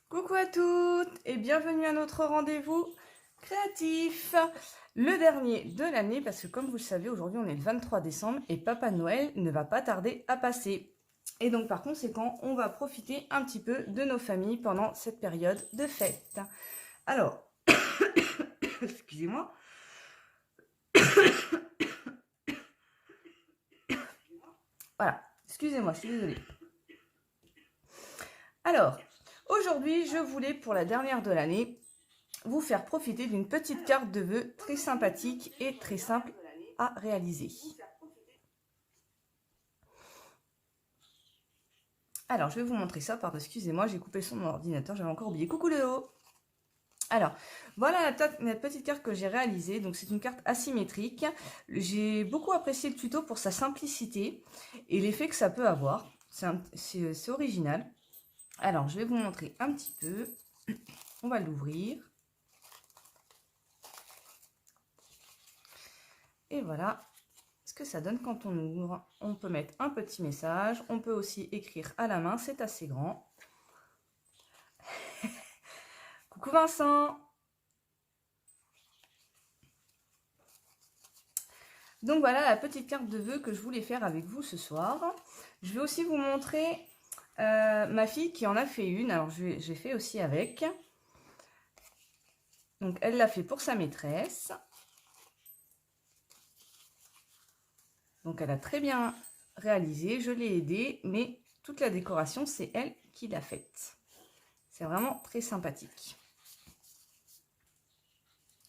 Coucou à toutes et bienvenue à notre rendez-vous créatif, le dernier de l'année parce que comme vous le savez aujourd'hui on est le 23 décembre et Papa Noël ne va pas tarder à passer. Et donc par conséquent on va profiter un petit peu de nos familles pendant cette période de fête. Alors, excusez-moi. Voilà, excusez-moi, je suis désolée. Alors, aujourd'hui je voulais pour la dernière de l'année vous faire profiter d'une petite carte de vœux très sympathique et très simple à réaliser. Alors, je vais vous montrer ça, pardon, excusez-moi, j'ai coupé le son de mon ordinateur, j'avais encore oublié. Coucou Léo! Alors, voilà la petite carte que j'ai réalisée. Donc, c'est une carte asymétrique. J'ai beaucoup apprécié le tuto pour sa simplicité et l'effet que ça peut avoir. C'est original. Alors, je vais vous montrer un petit peu. On va l'ouvrir. Et voilà ce que ça donne quand on ouvre. On peut mettre un petit message. On peut aussi écrire à la main. C'est assez grand. Coucou Vincent! Donc voilà la petite carte de vœux que je voulais faire avec vous ce soir. Je vais aussi vous montrer ma fille qui en a fait une. Alors j'ai fait aussi avec. Donc elle l'a fait pour sa maîtresse. Donc elle a très bien réalisé. Je l'ai aidée, mais toute la décoration c'est elle qui l'a faite. C'est vraiment très sympathique.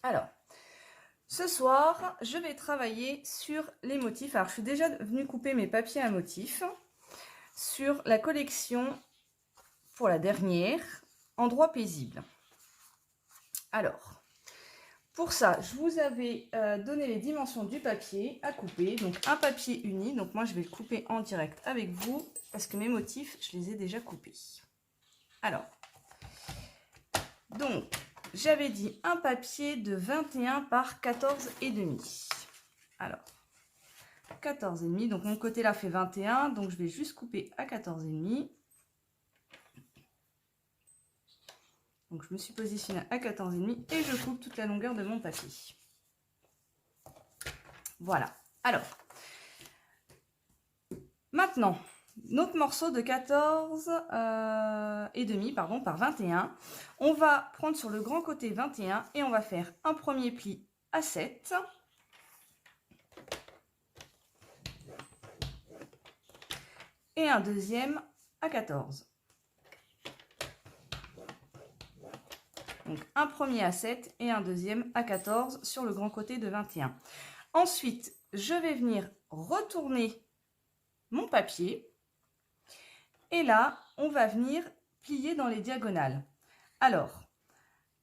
Alors, ce soir, je vais travailler sur les motifs. Alors je suis déjà venue couper mes papiers à motifs sur la collection pour la dernière, Endroit paisible. Alors, pour ça, je vous avais donné les dimensions du papier à couper. Donc, un papier uni. Donc, moi, je vais le couper en direct avec vous parce que mes motifs, je les ai déjà coupés. Alors, donc, j'avais dit un papier de 21 par 14,5. Alors, 14,5. Donc, mon côté là fait 21. Donc, je vais juste couper à 14,5. Donc, je me suis positionnée à 14,5 et je coupe toute la longueur de mon papier. Voilà. Alors, maintenant, notre morceau de 14,5 pardon, par 21, on va prendre sur le grand côté 21 et on va faire un premier pli à 7. Et un deuxième à 14. Donc un premier à 7 et un deuxième à 14 sur le grand côté de 21. Ensuite, je vais venir retourner mon papier. Et là, on va venir plier dans les diagonales. Alors,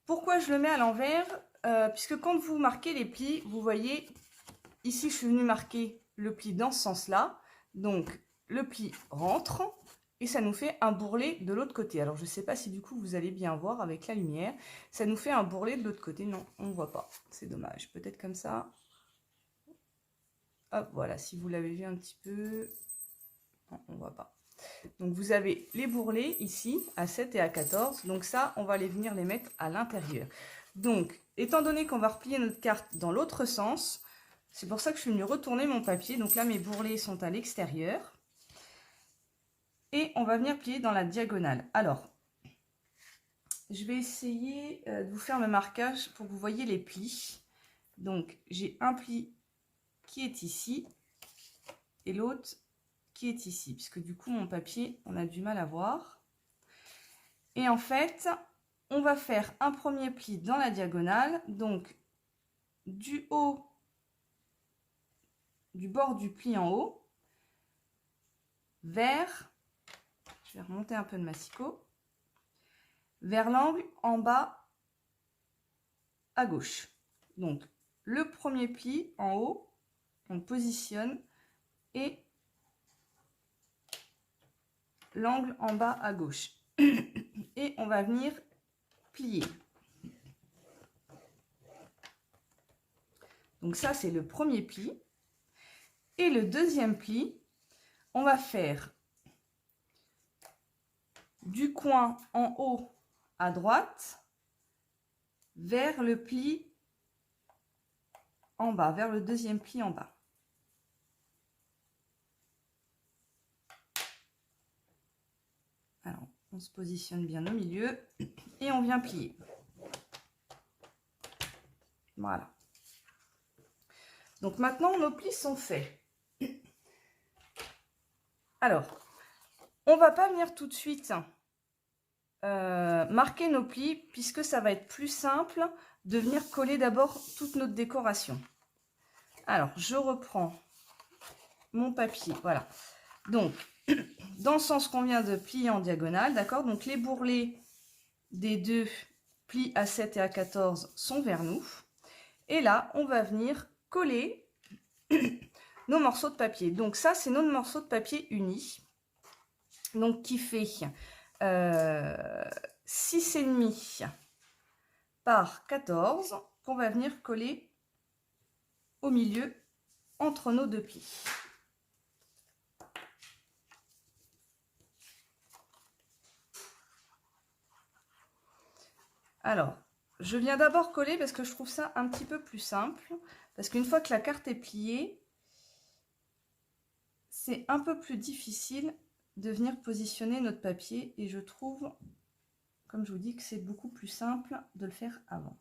pourquoi je le mets à l'envers? Puisque quand vous marquez les plis, vous voyez, ici, je suis venue marquer le pli dans ce sens-là. Donc, le pli rentre et ça nous fait un bourrelet de l'autre côté. Alors, je ne sais pas si du coup, vous allez bien voir avec la lumière. Ça nous fait un bourrelet de l'autre côté. Non, on ne voit pas. C'est dommage. Peut-être comme ça. Hop, voilà. Si vous l'avez vu un petit peu. Non, on ne voit pas. Donc, vous avez les bourrelets ici, à 7 et à 14. Donc, ça, on va venir les mettre à l'intérieur. Donc, étant donné qu'on va replier notre carte dans l'autre sens, c'est pour ça que je suis venue retourner mon papier. Donc là, mes bourrelets sont à l'extérieur. Et on va venir plier dans la diagonale. Alors, je vais essayer de vous faire le marquage pour que vous voyez les plis. Donc, j'ai un pli qui est ici et l'autre qui est ici. Puisque du coup, mon papier, on a du mal à voir. Et en fait, on va faire un premier pli dans la diagonale. Donc, du haut, du bord du pli en haut, vers, je vais remonter un peu de massicot, vers l'angle en bas à gauche. Donc, le premier pli en haut, on positionne et l'angle en bas à gauche. Et on va venir plier. Donc ça, c'est le premier pli. Et le deuxième pli, on va faire du coin en haut à droite vers le pli en bas, vers le deuxième pli en bas. Alors, on se positionne bien au milieu et on vient plier. Voilà. Donc maintenant, nos plis sont faits. Alors, on ne va pas venir tout de suite marquer nos plis puisque ça va être plus simple de venir coller d'abord toute notre décoration. Alors, je reprends mon papier, voilà. Donc, dans le sens qu'on vient de plier en diagonale, d'accord? Donc, les bourrelets des deux plis A7 et A14 sont vers nous. Et là, on va venir coller nos morceaux de papier. Donc, ça, c'est notre morceau de papier uni. Donc, qui fait 6,5 par 14 qu'on va venir coller au milieu entre nos deux plis. Alors, je viens d'abord coller parce que je trouve ça un petit peu plus simple. Parce qu'une fois que la carte est pliée, c'est un peu plus difficile de venir positionner notre papier. Et je trouve, comme je vous dis, que c'est beaucoup plus simple de le faire avant.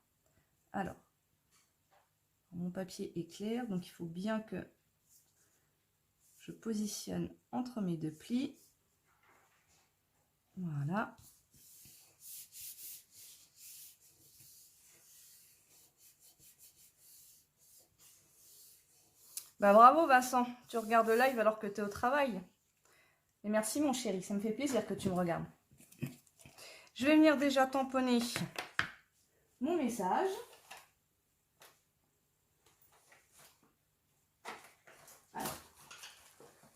Alors, mon papier est clair, donc il faut bien que je positionne entre mes deux plis. Voilà. Bah bravo Vincent, tu regardes le live alors que tu es au travail. Et merci mon chéri, ça me fait plaisir que tu me regardes. Je vais venir déjà tamponner mon message. Alors,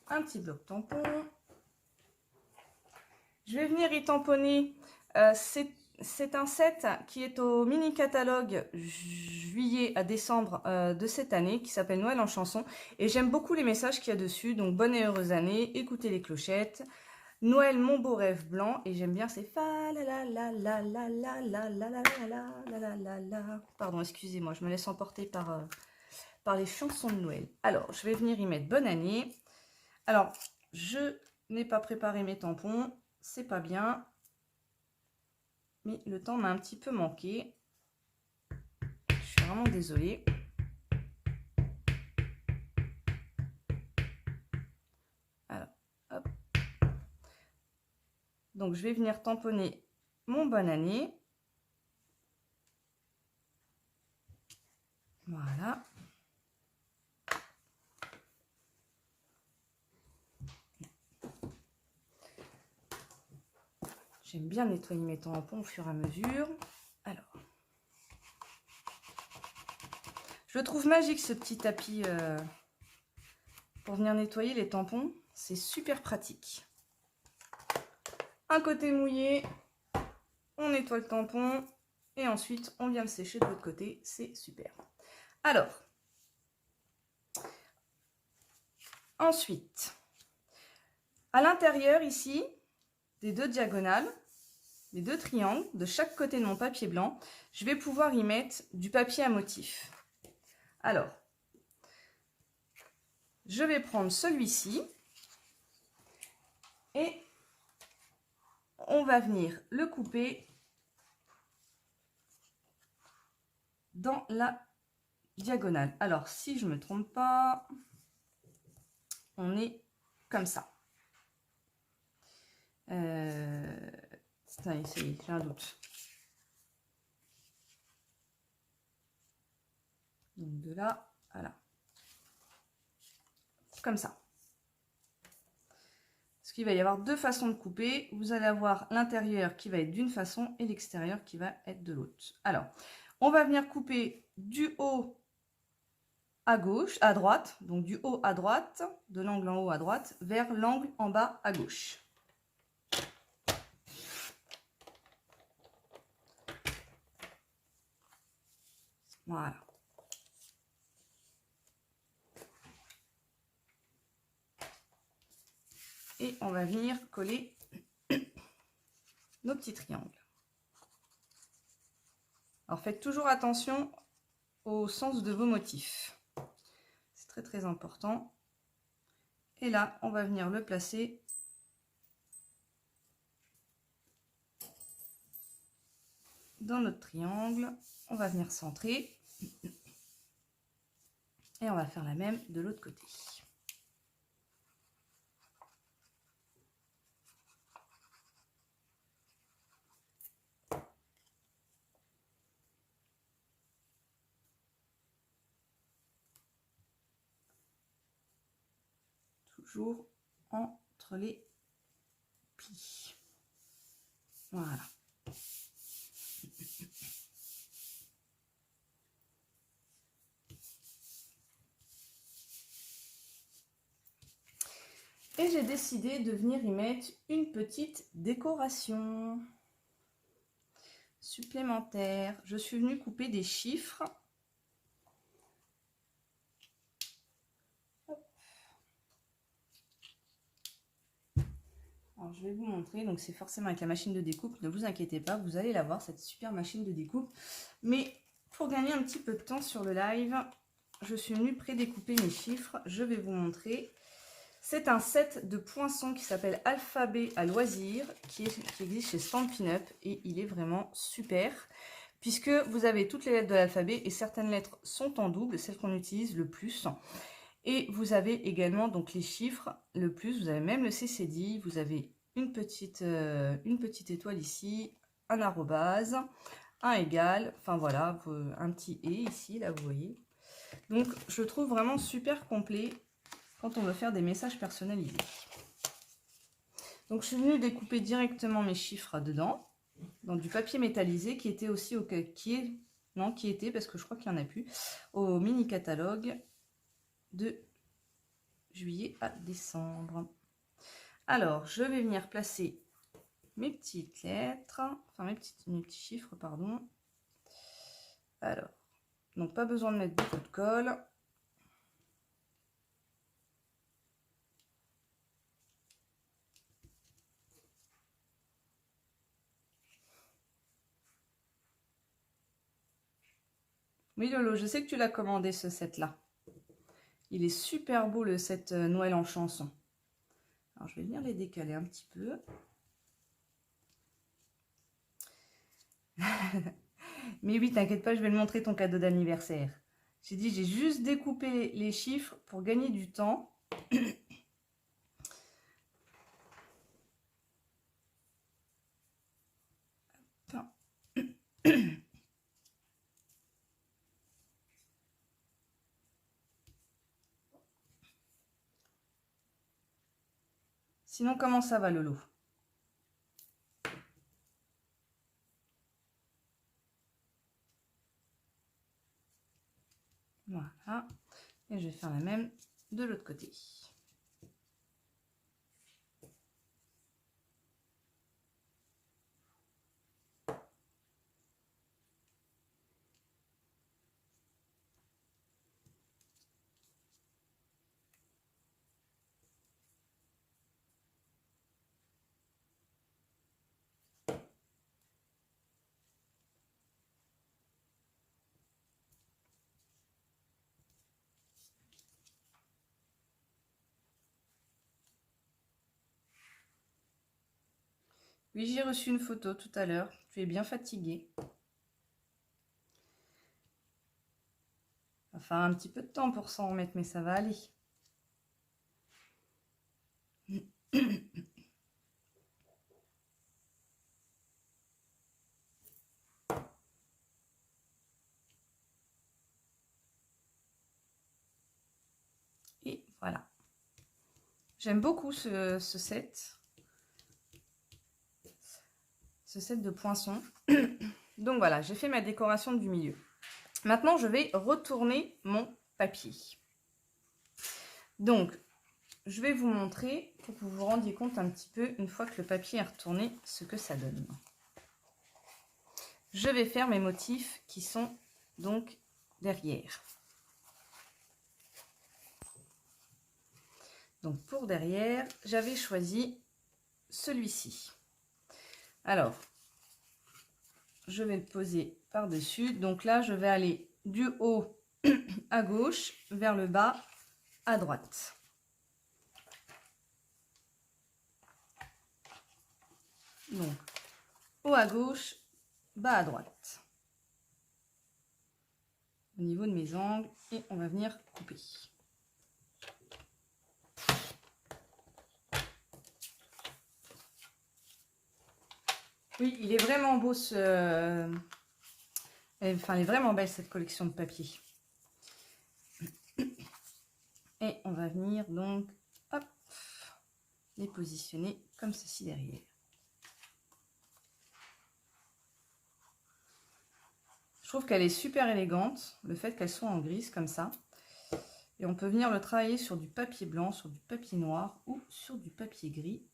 un petit bloc tampon. Je vais venir y tamponner. C'est un set qui est au mini catalogue juillet à décembre de cette année, qui s'appelle Noël en chanson. Et j'aime beaucoup les messages qu'il y a dessus. Donc, bonne et heureuse année, écoutez les clochettes. Noël, mon beau rêve blanc. Et j'aime bien ces fa la la la la la la la la la la la la la. Pardon, excusez-moi, je me laisse emporter par les chansons de Noël. Alors, je vais venir y mettre bonne année. Alors, je n'ai pas préparé mes tampons. C'est pas bien. Mais le temps m'a un petit peu manqué. Je suis vraiment désolée. Alors, hop. Donc, je vais venir tamponner mon bonne année. Voilà. J'aime bien nettoyer mes tampons au fur et à mesure. Alors. Je le trouve magique ce petit tapis pour venir nettoyer les tampons. C'est super pratique. Un côté mouillé, on nettoie le tampon et ensuite on vient le sécher de l'autre côté. C'est super. Alors, ensuite, à l'intérieur ici, des deux diagonales, des deux triangles, de chaque côté de mon papier blanc, je vais pouvoir y mettre du papier à motif. Alors, je vais prendre celui-ci et on va venir le couper dans la diagonale. Alors, si je ne me trompe pas, on est comme ça. Ça y est, j'ai un doute. Donc de là à là. Comme ça. Parce qu'il va y avoir deux façons de couper. Vous allez avoir l'intérieur qui va être d'une façon et l'extérieur qui va être de l'autre. Alors, on va venir couper du haut à gauche, à droite, donc du haut à droite, de l'angle en haut à droite, vers l'angle en bas à gauche. Voilà. Et on va venir coller nos petits triangles. Alors faites toujours attention au sens de vos motifs. C'est très très important. Et là, on va venir le placer dans notre triangle. On va venir centrer. Et on va faire la même de l'autre côté. Toujours entre les plis. Voilà. Et j'ai décidé de venir y mettre une petite décoration supplémentaire. Je suis venue couper des chiffres. Alors, je vais vous montrer. Donc, c'est forcément avec la machine de découpe. Ne vous inquiétez pas, vous allez la voir, cette super machine de découpe. Mais pour gagner un petit peu de temps sur le live, je suis venue prédécouper mes chiffres. Je vais vous montrer. C'est un set de poinçons qui s'appelle Alphabet à loisir, qui existe chez Stampin' Up, et il est vraiment super, puisque vous avez toutes les lettres de l'alphabet et certaines lettres sont en double, celles qu'on utilise le plus. Et vous avez également donc les chiffres, le plus, vous avez même le CCD, vous avez une petite étoile ici, un arrobase, un égal, enfin voilà, un petit et ici, là vous voyez. Donc je trouve vraiment super complet quand on veut faire des messages personnalisés. Donc je suis venue découper directement mes chiffres dedans, dans du papier métallisé qui était aussi qui était, parce que je crois qu'il n'y en a plus, au mini catalogue de juillet à décembre. Alors je vais venir placer mes petites lettres, enfin mes petits chiffres, pardon. Alors, donc pas besoin de mettre beaucoup de colle. Oui Lolo, je sais que tu l'as commandé ce set-là. Il est super beau le set Noël en chanson. Alors je vais venir les décaler un petit peu. Mais oui, t'inquiète pas, je vais le montrer ton cadeau d'anniversaire. J'ai dit, j'ai juste découpé les chiffres pour gagner du temps. Sinon, comment ça va, Lolo? Voilà. Et je vais faire la même de l'autre côté. Oui, j'ai reçu une photo tout à l'heure. Tu es bien fatiguée. Ça va faire un petit peu de temps pour s'en remettre, mais ça va aller. Et voilà. J'aime beaucoup ce set. Ce set de poinçons. Donc voilà, j'ai fait ma décoration du milieu. Maintenant, je vais retourner mon papier. Donc, je vais vous montrer pour que vous vous rendiez compte un petit peu, une fois que le papier est retourné, ce que ça donne. Je vais faire mes motifs qui sont donc derrière. Donc pour derrière, j'avais choisi celui-ci. Alors, je vais le poser par-dessus. Donc là, je vais aller du haut à gauche vers le bas à droite. Donc, haut à gauche, bas à droite. Au niveau de mes angles, et on va venir couper. Oui, il est vraiment beau ce... Enfin, elle est vraiment belle cette collection de papier. Et on va venir donc, hop, les positionner comme ceci derrière. Je trouve qu'elle est super élégante, le fait qu'elle soit en grise comme ça. Et on peut venir le travailler sur du papier blanc, sur du papier noir ou sur du papier gris.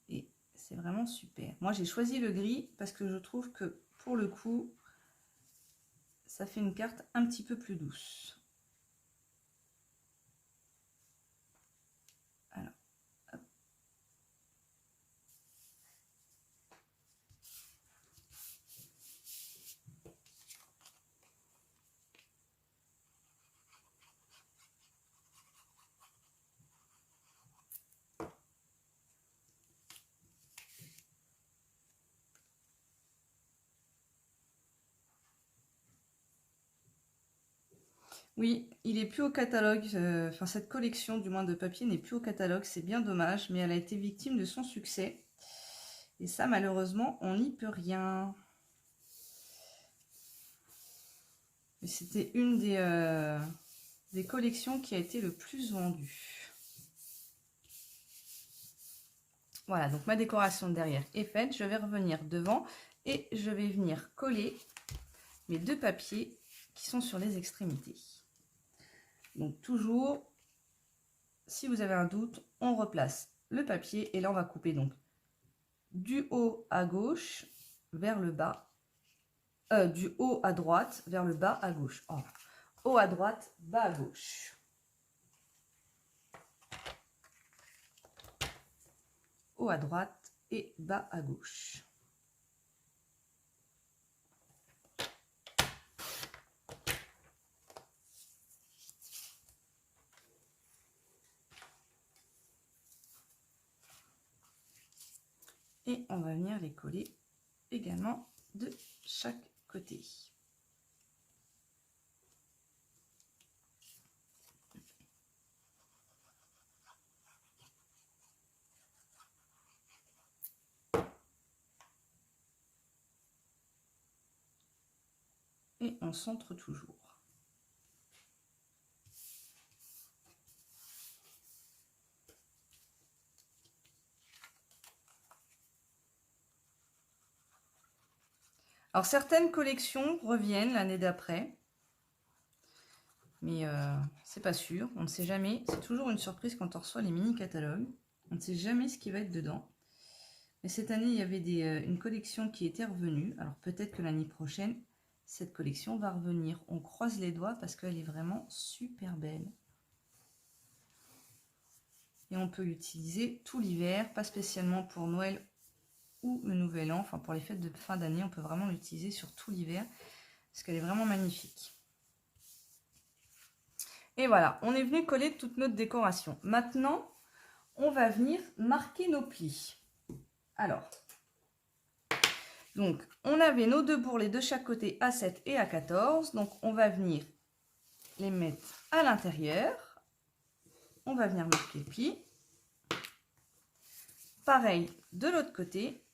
Et c'est vraiment super. Moi, j'ai choisi le gris parce que je trouve que pour le coup, ça fait une carte un petit peu plus douce. Alors, hop. Oui, il est plus au catalogue, enfin cette collection du moins de papier n'est plus au catalogue, c'est bien dommage, mais elle a été victime de son succès. Et ça, malheureusement, on n'y peut rien. C'était une des collections qui a été le plus vendue. Voilà, donc ma décoration de derrière est faite. Je vais revenir devant et je vais venir coller mes deux papiers qui sont sur les extrémités. Donc toujours, si vous avez un doute, on replace le papier et là on va couper donc du haut à gauche vers le bas, du haut à droite vers le bas à gauche. Oh. Haut à droite, bas à gauche. Haut à droite et bas à gauche. Et on va venir les coller également de chaque côté. Et on centre toujours. Alors certaines collections reviennent l'année d'après, mais c'est pas sûr, on ne sait jamais. C'est toujours une surprise quand on reçoit les mini catalogues. On ne sait jamais ce qui va être dedans. Mais cette année, il y avait une collection qui était revenue. Alors peut-être que l'année prochaine, cette collection va revenir. On croise les doigts parce qu'elle est vraiment super belle. Et on peut l'utiliser tout l'hiver, pas spécialement pour Noël ou le Nouvel An. Enfin, pour les fêtes de fin d'année, on peut vraiment l'utiliser sur tout l'hiver parce qu'elle est vraiment magnifique. Et voilà, on est venu coller toute notre décoration. Maintenant, on va venir marquer nos plis. Alors, donc, on avait nos deux bourrelets de chaque côté à 7 et à 14. Donc, on va venir les mettre à l'intérieur. On va venir marquer le pli. Pareil de l'autre côté.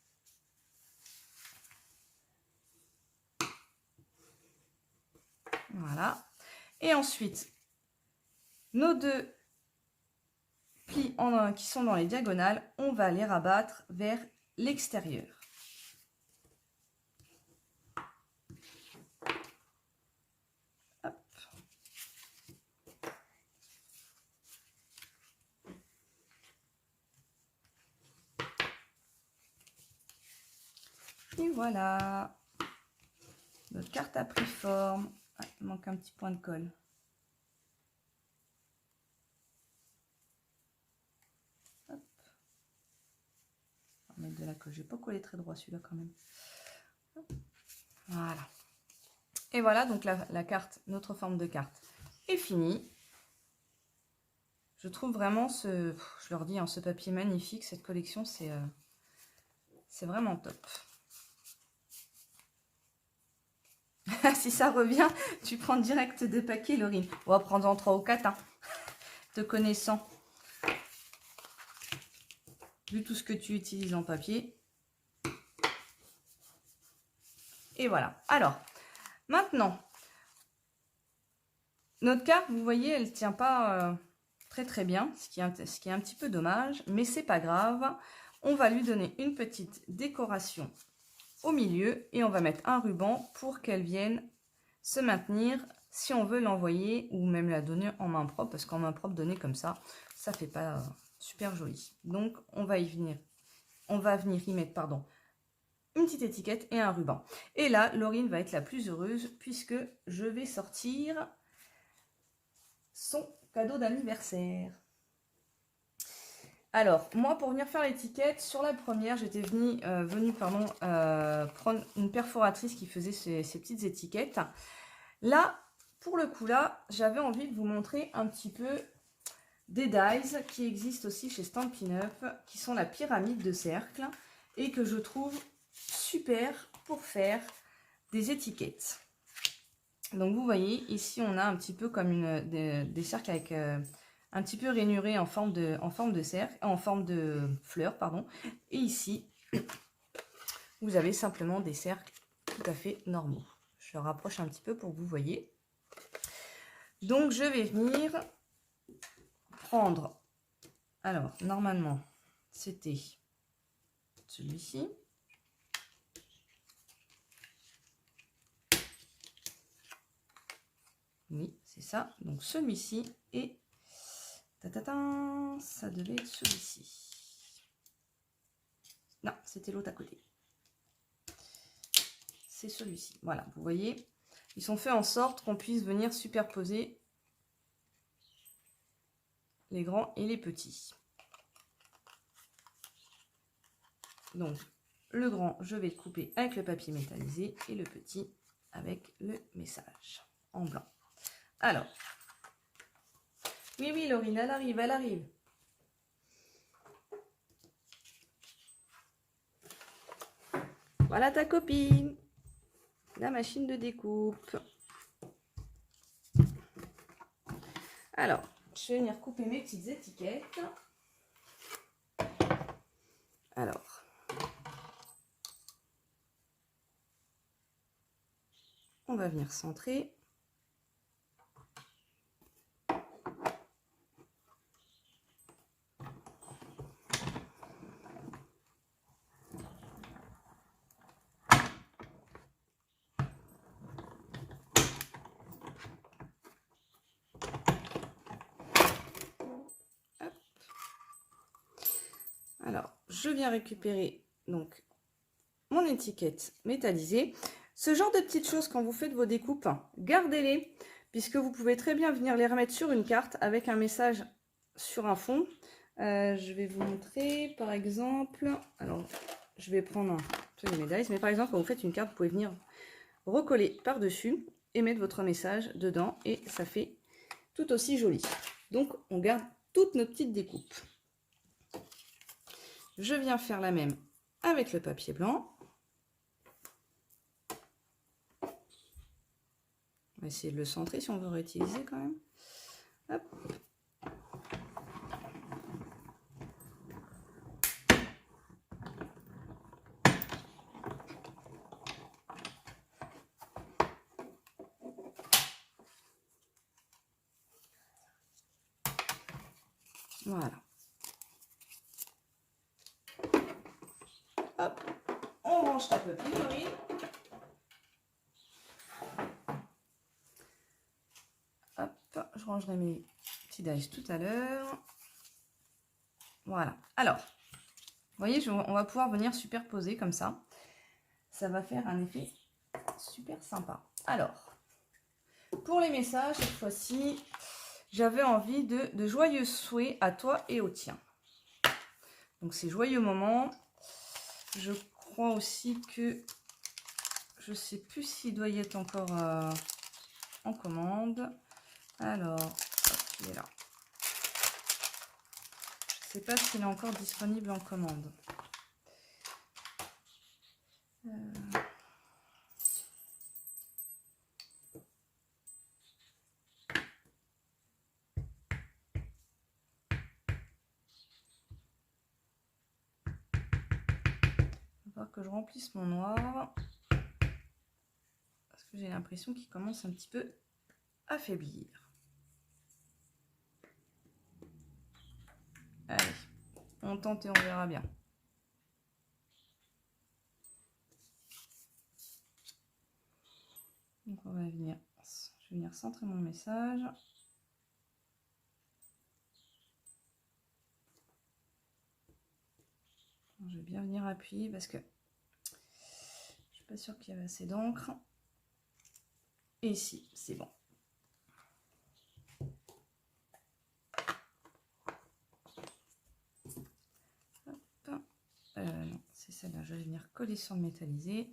Voilà. Et ensuite, nos deux plis qui sont dans les diagonales, on va les rabattre vers l'extérieur. Et voilà, notre carte a pris forme. Ah, il manque un petit point de colle. Hop. On va mettre de la colle. Je vais pas coller très droit celui-là quand même. Hop. Voilà. Et voilà, donc la carte, notre forme de carte est finie. Je trouve vraiment je leur dis, hein, ce papier magnifique, cette collection, c'est vraiment top. Si ça revient, tu prends direct 2 paquets, Laurine. On va prendre en 3 ou 4, hein, te connaissant. Vu tout ce que tu utilises en papier. Et voilà. Alors, maintenant, notre carte, vous voyez, elle ne tient pas très bien, ce qui est un petit peu dommage, mais c'est pas grave. On va lui donner une petite décoration au milieu et on va mettre un ruban pour qu'elle vienne se maintenir si on veut l'envoyer ou même la donner en main propre, parce qu'en main propre, donner comme ça fait pas super joli. Donc, on va venir y mettre, pardon, une petite étiquette et un ruban. Et là, Laurine va être la plus heureuse puisque je vais sortir son cadeau d'anniversaire. Alors, moi, pour venir faire l'étiquette, sur la première, j'étais venue prendre une perforatrice qui faisait ces petites étiquettes. Là, pour le coup, là, j'avais envie de vous montrer un petit peu des dies qui existent aussi chez Stampin' Up, qui sont la pyramide de cercle et que je trouve super pour faire des étiquettes. Donc, vous voyez, ici, on a un petit peu comme des cercles avec un petit peu rainurés en forme de cercle, en forme de fleur, pardon. Et ici, vous avez simplement des cercles tout à fait normaux. Je le rapproche un petit peu pour que vous voyez. Donc, je vais venir prendre, alors, normalement, c'était celui-ci. Oui, c'est ça. Donc, celui-ci et ça devait être celui-ci. Non, c'était l'autre à côté. C'est celui-ci. Voilà, vous voyez, ils sont faits en sorte qu'on puisse venir superposer les grands et les petits. Donc, le grand, je vais le couper avec le papier métallisé et le petit avec le message en blanc. Alors, oui, Laurine, elle arrive, elle arrive. Voilà ta copine, la machine de découpe. Alors, je vais venir couper mes petites étiquettes. Alors, on va venir centrer. Alors, je viens récupérer donc mon étiquette métallisée. Ce genre de petites choses, quand vous faites vos découpes, gardez-les, puisque vous pouvez très bien venir les remettre sur une carte avec un message sur un fond. Je vais vous montrer, par exemple, alors je vais prendre un peu les médailles, mais par exemple, quand vous faites une carte, vous pouvez venir recoller par-dessus et mettre votre message dedans, et ça fait tout aussi joli. Donc, on garde toutes nos petites découpes. Je viens faire la même avec le papier blanc. On va essayer de le centrer si on veut réutiliser quand même. Hop. Voilà. Hop. On range ta copine, Laurine. Hop, je rangerai mes petits dies tout à l'heure. Voilà. Alors, vous voyez, on va pouvoir venir superposer comme ça. Ça va faire un effet super sympa. Alors, pour les messages, cette fois-ci, j'avais envie de joyeux souhaits à toi et au tien. Donc, ces joyeux moments, je crois aussi que je sais plus s'il doit y être encore en commande. Alors, hop, il est là. Je sais pas s'il est encore disponible en commande. Que je remplisse mon noir parce que j'ai l'impression qu'il commence un petit peu à faiblir. Allez, on tente et on verra bien. Donc on va venir, je vais venir centrer mon message. Je vais bien venir appuyer parce que je suis pas sûre qu'il y avait assez d'encre. Et ici, c'est bon. Non, c'est celle-là. Je vais venir coller sur le métallisé.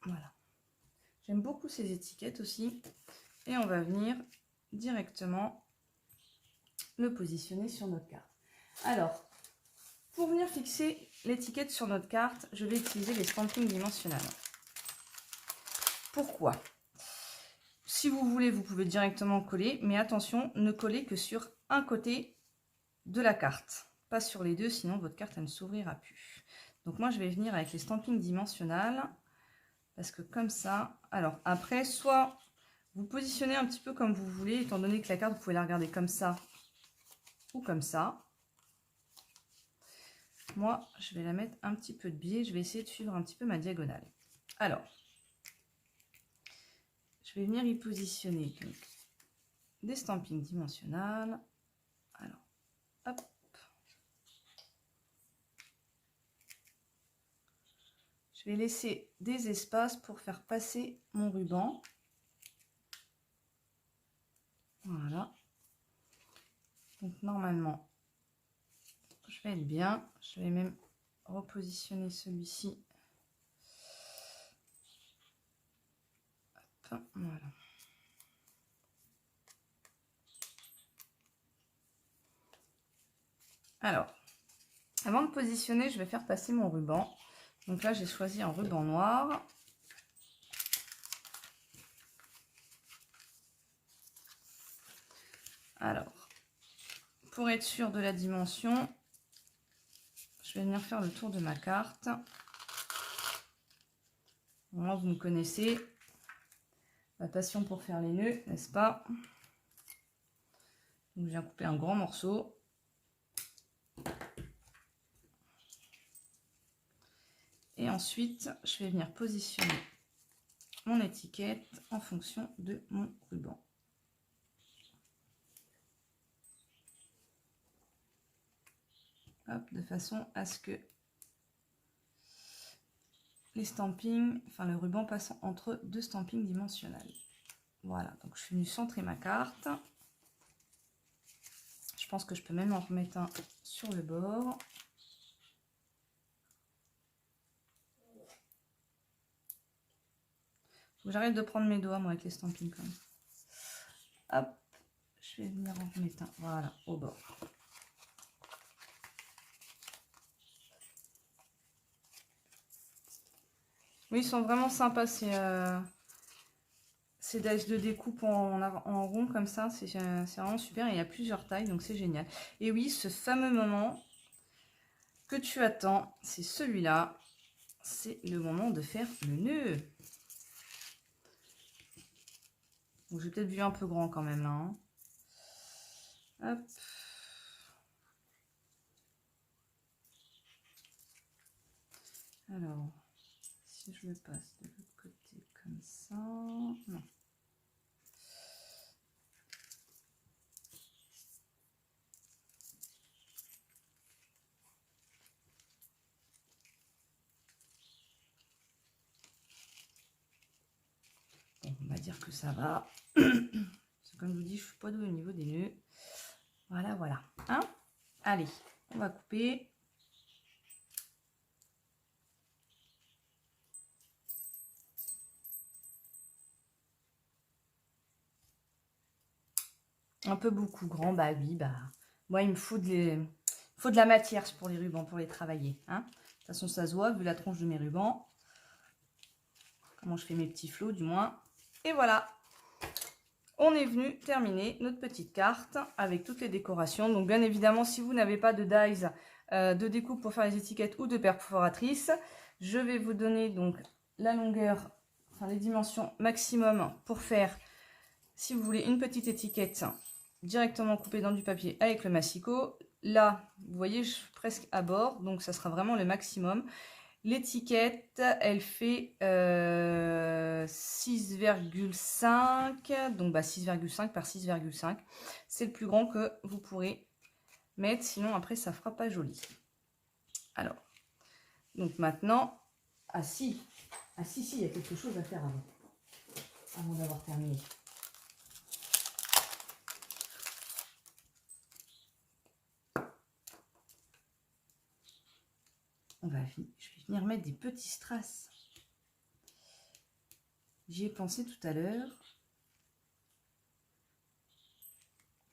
Voilà. J'aime beaucoup ces étiquettes aussi. Et on va venir directement le positionner sur notre carte. Alors, pour venir fixer l'étiquette sur notre carte, je vais utiliser les stampings dimensionnels. Pourquoi? Si vous voulez, vous pouvez directement coller, mais attention, ne collez que sur un côté de la carte, pas sur les deux, sinon votre carte elle ne s'ouvrira plus. Donc moi je vais venir avec les stampings dimensionnels, parce que comme ça, alors après, soit vous positionnez un petit peu comme vous voulez, étant donné que la carte, vous pouvez la regarder comme ça ou comme ça. Moi, je vais la mettre un petit peu de biais, je vais essayer de suivre un petit peu ma diagonale. Alors, je vais venir y positionner donc, des stampings dimensionnels. Alors, hop. Je vais laisser des espaces pour faire passer mon ruban. Voilà. Donc normalement, je vais être bien. Je vais même repositionner celui-ci. Voilà. Alors, avant de positionner, je vais faire passer mon ruban. Donc là, j'ai choisi un ruban noir. Alors, pour être sûr de la dimension, je vais venir faire le tour de ma carte. Moi, vous me connaissez, ma passion pour faire les nœuds, n'est-ce pas? Donc, je viens couper un grand morceau. Et ensuite, je vais venir positionner mon étiquette en fonction de mon ruban. Hop, de façon à ce que les stampings, enfin le ruban passe entre deux stampings dimensionnels. Voilà, donc je suis venue centrer ma carte. Je pense que je peux même en remettre un sur le bord. Faut que j'arrête de prendre mes doigts, moi, avec les stampings quand même. Hop, je vais venir en remettre un, voilà, au bord. Oui, ils sont vraiment sympas, ces dies de découpe en rond comme ça, c'est vraiment super. Et il y a plusieurs tailles, donc c'est génial. Et oui, ce fameux moment que tu attends, c'est celui-là. C'est le moment de faire le nœud. Donc, j'ai peut-être vu un peu grand quand même là. Hein. Hop. Alors, si je le passe de l'autre côté comme ça, non. va dire que ça va. Comme je vous dis, je suis pas douée au niveau des nœuds. Voilà, voilà. Hein? Allez, on va couper. Un peu beaucoup grand, bah oui, bah moi il me faut de la matière pour les rubans, pour les travailler. Hein. De toute façon, ça se voit vu la tronche de mes rubans. Comment je fais mes petits flots, du moins. Et voilà. On est venu terminer notre petite carte avec toutes les décorations. Donc bien évidemment, si vous n'avez pas de dies de découpe pour faire les étiquettes ou de perforatrices, je vais vous donner donc la longueur, enfin les dimensions maximum pour faire, si vous voulez, une petite étiquette directement coupée dans du papier avec le massicot. Là, vous voyez, je suis presque à bord, donc ça sera vraiment le maximum. L'étiquette, elle fait 6,5, donc 6,5 par 6,5. C'est le plus grand que vous pourrez mettre, sinon après ça fera pas joli. Alors, donc maintenant, si, il y a quelque chose à faire avant d'avoir terminé. Je vais venir mettre des petits strass. J'y ai pensé tout à l'heure.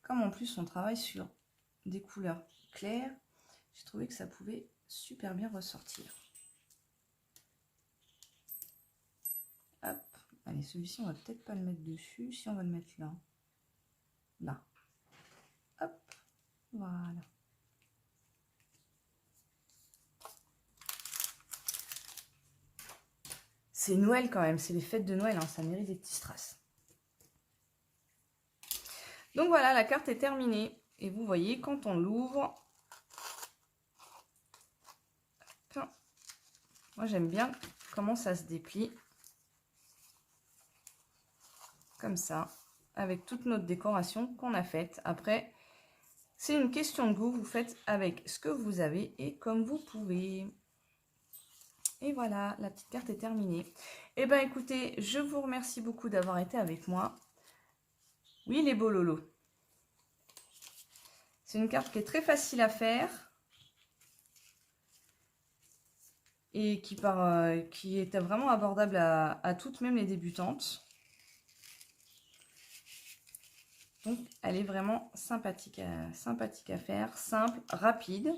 Comme en plus on travaille sur des couleurs claires, j'ai trouvé que ça pouvait super bien ressortir. Hop, allez, celui-ci on va peut-être pas le mettre dessus, si on va le mettre là. Là. Hop, voilà. C'est Noël quand même, c'est les fêtes de Noël, hein, ça mérite des petits strass. Donc voilà, la carte est terminée. Et vous voyez, quand on l'ouvre, moi j'aime bien comment ça se déplie. Comme ça, avec toute notre décoration qu'on a faite. Après, c'est une question de goût, vous faites avec ce que vous avez et comme vous pouvez. Et voilà, la petite carte est terminée. Et ben écoutez, je vous remercie beaucoup d'avoir été avec moi. Oui, les beaux lolos. C'est une carte qui est très facile à faire. Et qui est vraiment abordable à toutes, même les débutantes. Donc, elle est vraiment sympathique à faire, simple, rapide.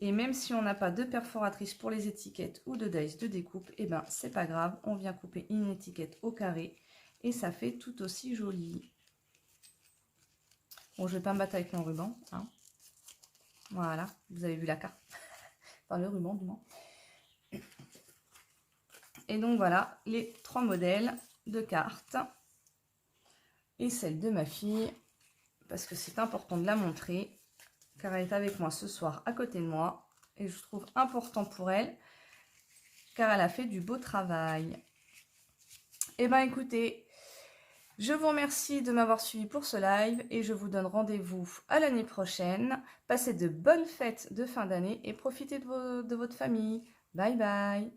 Et même si on n'a pas de perforatrice pour les étiquettes ou de dies de découpe, et ben c'est pas grave, on vient couper une étiquette au carré et ça fait tout aussi joli. Bon, je vais pas me battre avec mon ruban, hein. Voilà, vous avez vu la carte. Enfin, le ruban du moins. Et donc voilà, les 3 modèles de cartes. Et celle de ma fille, parce que c'est important de la montrer, car elle est avec moi ce soir à côté de moi. Et je trouve important pour elle, car elle a fait du beau travail. Et ben écoutez, je vous remercie de m'avoir suivi pour ce live et je vous donne rendez-vous à l'année prochaine. Passez de bonnes fêtes de fin d'année et profitez de votre famille. Bye bye.